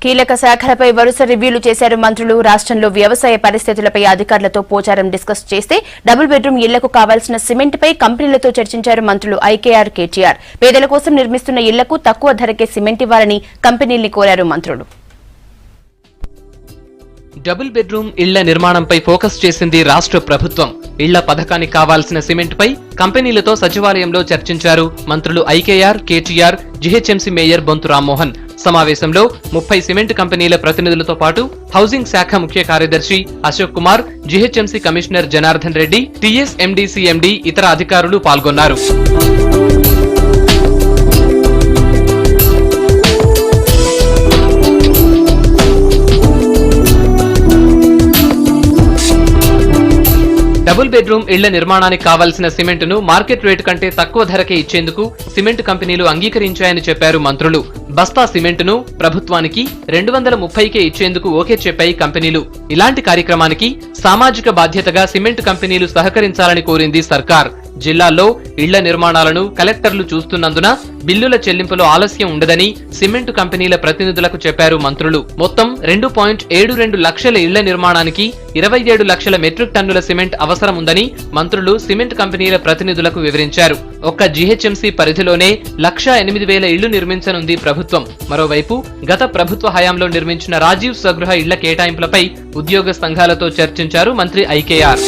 కీలక శాఖలపై వరుస రివ్యూలు చేశారు మంత్రులు. రాష్ట్రంలో వ్యవసాయ పరిస్థితులపై అధికారులతో పోచారం డిస్కస్ చేస్తే డబుల్ బెడ్రూమ్ ఇళ్లకు కావాల్సిన సిమెంట్ పై కంపెనీలతో చర్చించారు మంత్రులు ఐకేఆర్, కేటీఆర్. పేదల కోసం నిర్మిస్తున్న ఇళ్లకు తక్కువ ధరకే సిమెంట్ ఇవ్వాలని కంపెనీల్ని కోరారు మంత్రులు. డబుల్ బెడ్రూమ్ ఇళ్ల నిర్మాణంపై ఫోకస్ చేసింది రాష్ట్ర ప్రభుత్వం. ఇళ్ల పథకానికి కావాల్సిన సిమెంట్ పై కంపెనీలతో సచివాలయంలో చర్చించారు మంత్రులు IKR, KTR, GHMC mayor Bonthu Rammohan. సమావేశంలో 30 సిమెంట్ కంపెనీల ప్రతినిధులతో పాటు హౌసింగ్ శాఖ ముఖ్య కార్యదర్శి అశోక్ కుమార్, జీహెచ్ఎంసీ కమిషనర్ జనార్దన్ రెడ్డి, టీఎస్ఎండీసీఎండీ ఇతర అధికారులు పాల్గొన్నారు. డబుల్ బెడ్రూమ్ ఇళ్ల నిర్మాణానికి కావాల్సిన సిమెంట్ను మార్కెట్ రేటు కంటే తక్కువ ధరకే ఇచ్చేందుకు సిమెంట్ కంపెనీలు అంగీకరించాయని చెప్పారు మంత్రులు. బస్తా సిమెంట్ను ప్రభుత్వానికి 230కే ఇచ్చేందుకు ఓకే చెప్పాయి కంపెనీలు. ఇలాంటి కార్యక్రమానికి సామాజిక బాధ్యతగా సిమెంట్ కంపెనీలు సహకరించాలని కోరింది సర్కార్. జిల్లాల్లో ఇళ్ల నిర్మాణాలను కలెక్టర్లు చూస్తున్నందున బిల్లుల చెల్లింపులో ఆలస్యం ఉండదని సిమెంట్ కంపెనీల ప్రతినిధులకు చెప్పారు మంత్రులు. మొత్తం 2.72 లక్షల ఇళ్ల నిర్మాణానికి 27 లక్షల మెట్రిక్ టన్నుల సిమెంట్ అవసరం ఉందని మంత్రులు సిమెంట్ కంపెనీల ప్రతినిధులకు వివరించారు. ఒక్క జీహెచ్ఎంసీ పరిధిలోనే 1,08,000 ఇళ్లు నిర్మించనుంది ప్రభుత్వం. మరోవైపు గత ప్రభుత్వ హయాంలో నిర్మించిన రాజీవ్ స్వగృహ ఇళ్ల కేటాయింపులపై ఉద్యోగ సంఘాలతో చర్చించారు మంత్రి ఐకేఆర్.